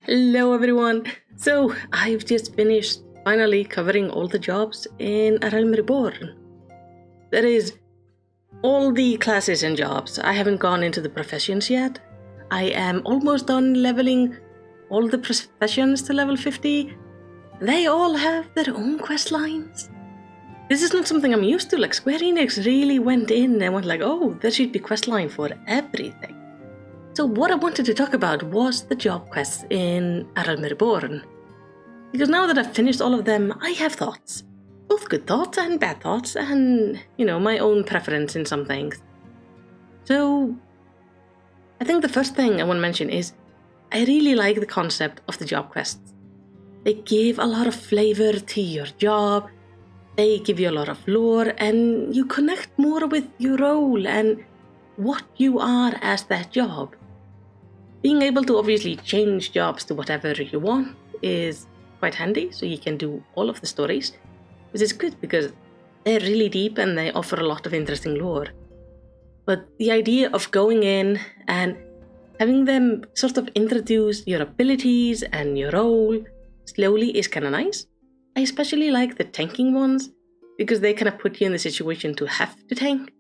Hello everyone! So, I've just finished finally covering all the jobs in A Realm Reborn. That is, all the classes and jobs. I haven't gone into the professions yet. I am almost done leveling all the professions to level 50. They all have their own quest lines. This is not something I'm used to. Like, Square Enix really went in and went like, oh, there should be quest line for everything. So what I wanted to talk about was the job quests in A Realm Reborn. Because now that I've finished all of them, I have thoughts. Both good thoughts and bad thoughts, and, my own preference in some things. So, I think the first thing I want to mention is, I really like the concept of the job quests. They give a lot of flavor to your job, they give you a lot of lore, and you connect more with your role and what you are as that job. Being able to obviously change jobs to whatever you want is quite handy, so you can do all of the stories, which is good because they're really deep and they offer a lot of interesting lore. But the idea of going in and having them sort of introduce your abilities and your role slowly is kind of nice. I especially like the tanking ones because they kind of put you in the situation to have to tank.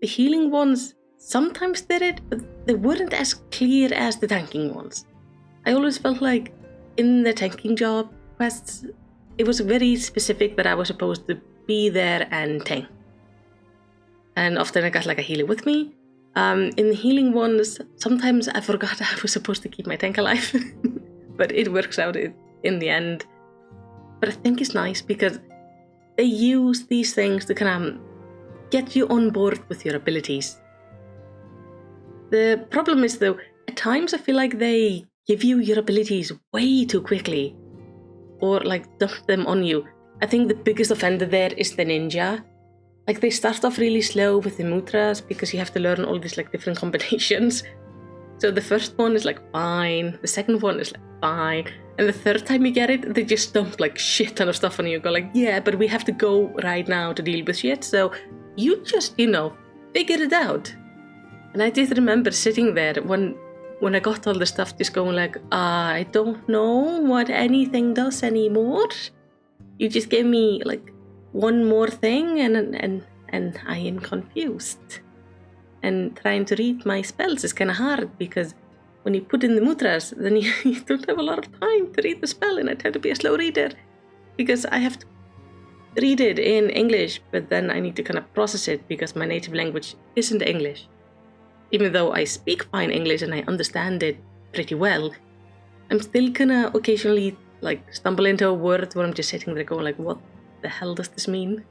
The healing ones sometimes did it, but they weren't as clear as the tanking ones. I always felt like in the tanking job quests, it was very specific that I was supposed to be there and tank. And often I got like a healer with me. In the healing ones, sometimes I forgot I was supposed to keep my tank alive, but it works out in the end. But I think it's nice because they use these things to kind of get you on board with your abilities. The problem is though, at times I feel like they give you your abilities way too quickly, or like dump them on you. I think the biggest offender there is the ninja. Like they start off really slow with the mudras because you have to learn all these like different combinations. So the first one is like fine, the second one is like fine, and the third time you get it, they just dump like shit ton of stuff on you. Go like, yeah, but we have to go right now to deal with shit, so you just, figure it out. And I just remember sitting there when I got all the stuff just going like, I don't know what anything does anymore. You just gave me like one more thing and I am confused. And trying to read my spells is kind of hard because when you put in the mudras, then you don't have a lot of time to read the spell, and I tend to be a slow reader because I have to read it in English, but then I need to kind of process it because my native language isn't English. Even though I speak fine English and I understand it pretty well, I'm still gonna occasionally like stumble into a word where I'm just sitting there going like, what the hell does this mean?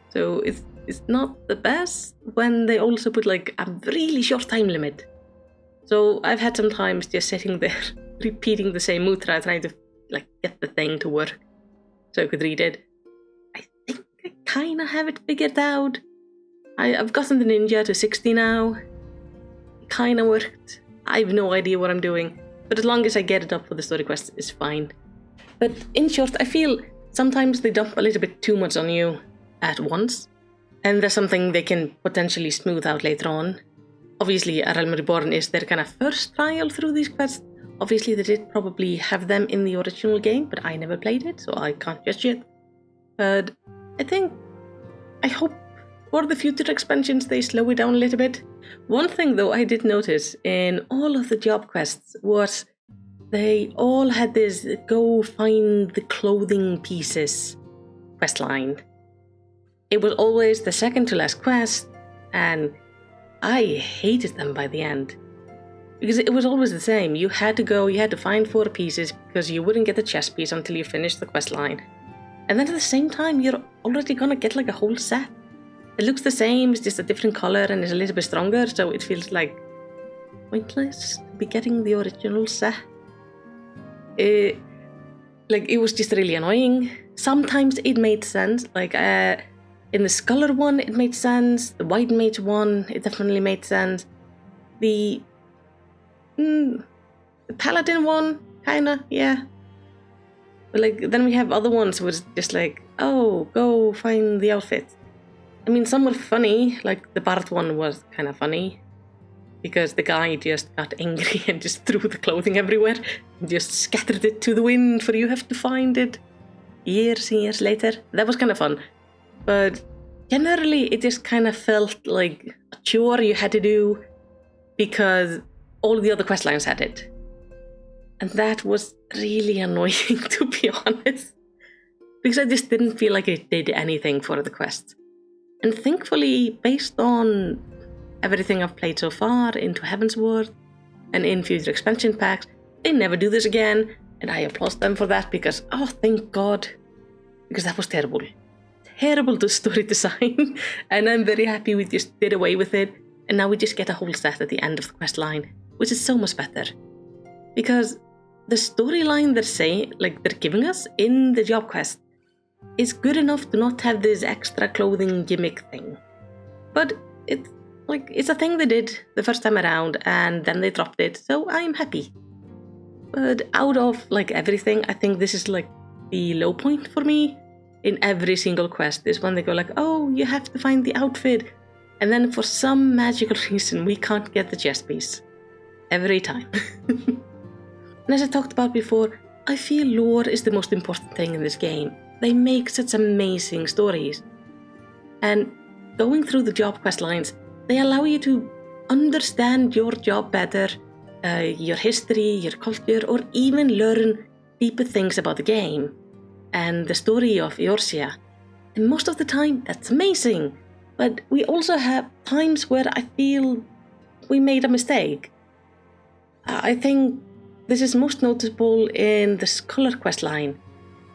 So it's not the best when they also put like a really short time limit. So I've had some times just sitting there repeating the same mutra, trying to like get the thing to work so I could read it. I think I kind of have it figured out. I've gotten the ninja to 60 now. It kind of worked. I have no idea what I'm doing, but as long as I get it up for the story quest, it's fine. But in short, I feel sometimes they dump a little bit too much on you at once, and there's something they can potentially smooth out later on. Obviously, A Realm Reborn is their kind of first trial through these quests. Obviously, they did probably have them in the original game, but I never played it, so I can't judge it. But I hope for the future expansions they slow it down a little bit. One thing though I did notice in all of the job quests was they all had this go find the clothing pieces quest line. It was always the second to last quest, and I hated them by the end. Because it was always the same. You had to find 4 pieces because you wouldn't get the chest piece until you finished the quest line. And then at the same time, you're already gonna get like a whole set. It looks the same, it's just a different color and it's a little bit stronger, so it feels like pointless to be getting the original set. It was just really annoying. Sometimes it made sense, like in the Scholar one it made sense, the White Mage one it definitely made sense. The Paladin one, kinda, yeah. But like then we have other ones where it's just like, oh, go find the outfit. I mean, some were funny, like the Bard one was kind of funny. because the guy just got angry and just threw the clothing everywhere and just scattered it to the wind for you have to find it years and years later. That was kind of fun. But generally, it just kind of felt like a chore you had to do because all the other quest lines had it. And that was really annoying, to be honest, because I just didn't feel like it did anything for the quest. And thankfully, based on everything I've played so far into Heavensward and in future expansion packs, they never do this again, and I applaud them for that because, oh, thank God, because that was terrible. Terrible to story design, and I'm very happy we just did away with it, and now we just get a whole set at the end of the quest line, which is so much better. Because the storyline they're giving us in the job quest is good enough to not have this extra clothing gimmick thing. But it's a thing they did the first time around, and then they dropped it, so I'm happy. But out of everything, I think this is the low point for me in every single quest is when they go oh, you have to find the outfit, and then for some magical reason we can't get the chest piece. Every time. And as I talked about before, I feel lore is the most important thing in this game. They make such amazing stories. And going through the job quest lines, they allow you to understand your job better, your history, your culture, or even learn deeper things about the game and the story of Eorzea. And most of the time, that's amazing. But we also have times where I feel we made a mistake. I think this is most noticeable in the Scholar questline.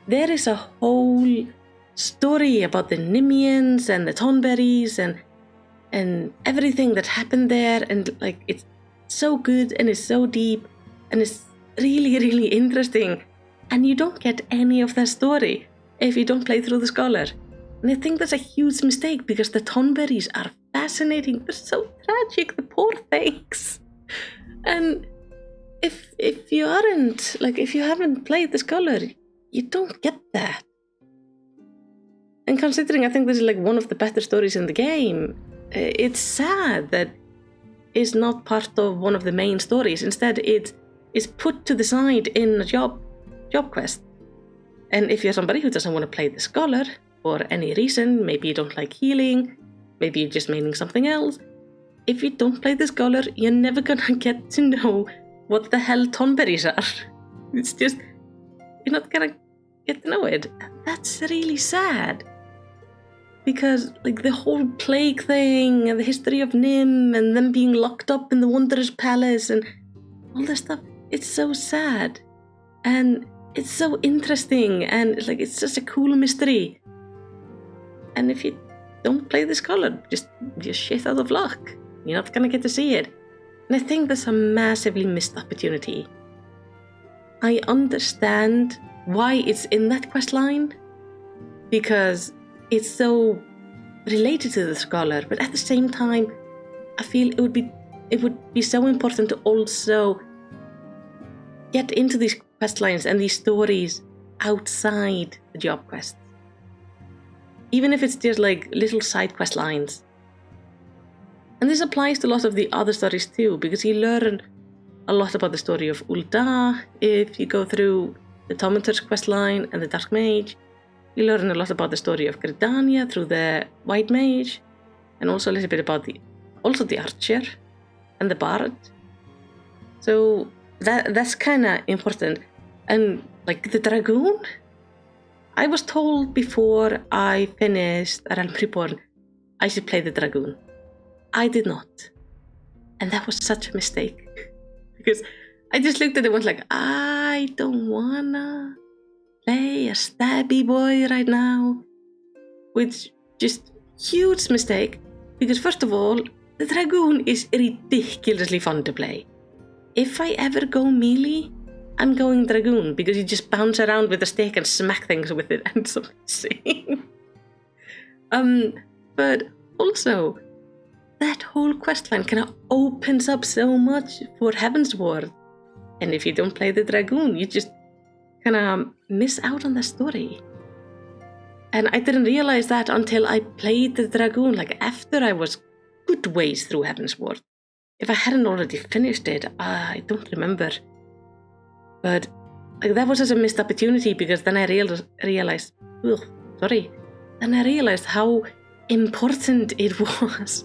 There is a whole story about the Nimians and the Tonberries and everything that happened there, and it's so good and it's so deep and it's really, really interesting, and you don't get any of that story if you don't play through the Scholar. And I think that's a huge mistake because the Tonberries are fascinating. They're so tragic, the poor things. And if you aren't, if you haven't played the Scholar, you don't get that. And considering I think this is one of the better stories in the game, it's sad that it's not part of one of the main stories. Instead, it is put to the side in a job quest. And if you're somebody who doesn't want to play the Scholar for any reason, maybe you don't like healing, maybe you're just meaning something else, if you don't play the Scholar, you're never gonna get to know what the hell Tonberries are. It's just, you're not gonna get to know it. That's really sad. Because, the whole plague thing, and the history of Nim, and them being locked up in the Wanderer's Palace, and all this stuff, it's so sad. And it's so interesting, and it's just a cool mystery. And if you don't play the Scholar, you're shit out of luck. You're not gonna get to see it. And I think that's a massively missed opportunity. I understand why it's in that quest line, because it's so related to the Scholar, but at the same time, I feel it would be so important to also get into these quest lines and these stories outside the job quests. Even if it's just little side quest lines. And this applies to a lot of the other stories too, because you learn a lot about the story of Ul'dah if you go through the Tormentor's questline and the Dark Mage. You learn a lot about the story of Gridania through the White Mage, and also a little bit about the Archer and the Bard. So that's kind of important. And the Dragoon, I was told before I finished A Realm Reborn I should play the Dragoon. I did not. And that was such a mistake. Because I just looked at it and went I don't wanna play a stabby boy right now. Which, just huge mistake. Because first of all, the Dragoon is ridiculously fun to play. If I ever go melee, I'm going Dragoon, because you just bounce around with a stick and smack things with it, and it's amazing. But also, that whole questline kind of opens up so much for Heavensward. And if you don't play the Dragoon, you just kind of miss out on the story. And I didn't realize that until I played the Dragoon, after I was good ways through Heavensward. if I hadn't already finished it, I don't remember. But like, that was just a missed opportunity, because then I realized, then I realized how important it was.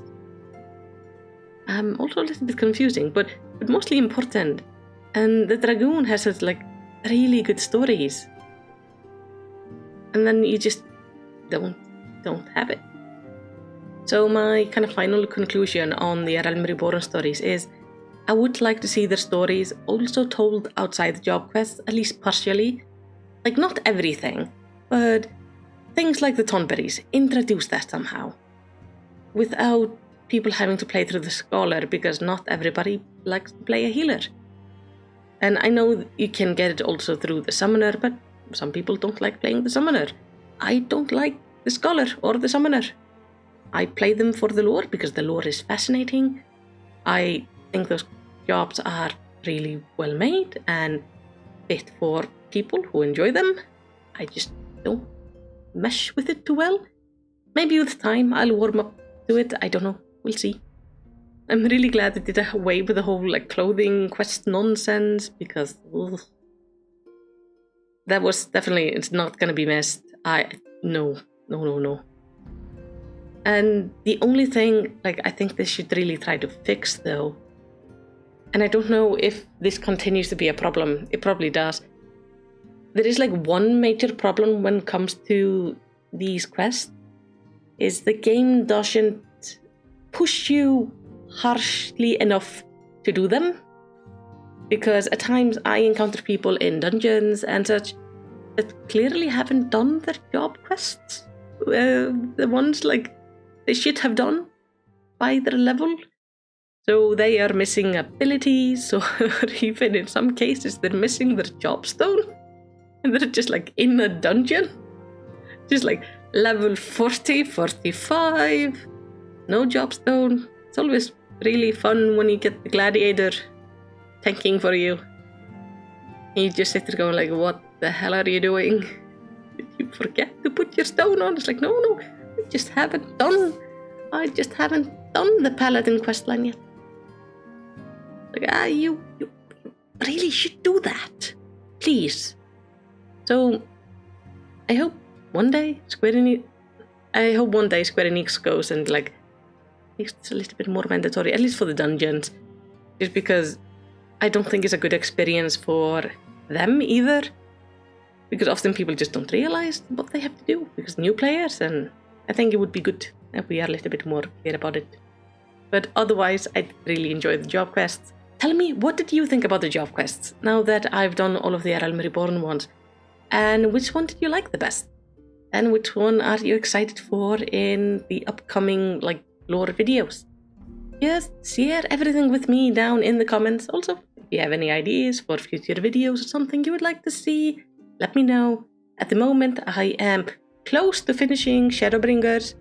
Also a little bit confusing, but mostly important. And the Dragoon has like really good stories, and then you just don't have it. So my kind of final conclusion on the Realm Reborn stories is, I would like to see their stories also told outside the job quests, at least partially. Like, not everything, but things like the Tonberries, introduce that somehow, without people having to play through the Scholar, because not everybody likes to play a healer. And I know you can get it also through the Summoner, but some people don't like playing the Summoner. I don't like the Scholar or the Summoner. I play them for the lore, because the lore is fascinating. I think those jobs are really well made and fit for people who enjoy them. I just don't mesh with it too well. Maybe with time I'll warm up to it, I don't know, we'll see. I'm really glad they did away with the whole like clothing quest nonsense, because that was definitely, it's not gonna be messed. No. And the only thing like I think they should really try to fix though, and I don't know if this continues to be a problem, it probably does. There is like one major problem when it comes to these quests, is the game doesn't push you harshly enough to do them. Because at times I encounter people in dungeons and such that clearly haven't done their job quests. The ones like they should have done by their level. So they are missing abilities, or even in some cases they're missing their job stone. And they're just like in a dungeon. Just like level 40, 45, no job stone. It's always really fun when you get the gladiator tanking for you. And you just sit there going like, what the hell are you doing? Did you forget to put your stone on? It's like, no, I just haven't done the paladin questline yet. Like, you really should do that. Please. So, I hope one day Square Enix goes and like makes it a little bit more mandatory, at least for the dungeons. Just because I don't think it's a good experience for them either. Because often people just don't realize what they have to do because new players, and I think it would be good if we are a little bit more clear about it. But otherwise, I really enjoy the job quests. Tell me, what did you think about the job quests now that I've done all of the Realm Reborn ones? And which one did you like the best? And which one are you excited for in the upcoming lore videos? Just share everything with me down in the comments. Also, if you have any ideas for future videos or something you would like to see, let me know. At the moment, I am close to finishing Shadowbringers,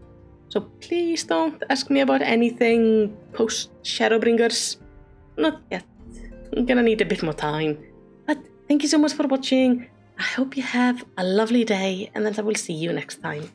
so please don't ask me about anything post Shadowbringers. Not yet. I'm gonna need a bit more time. But thank you so much for watching. I hope you have a lovely day, and then I will see you next time.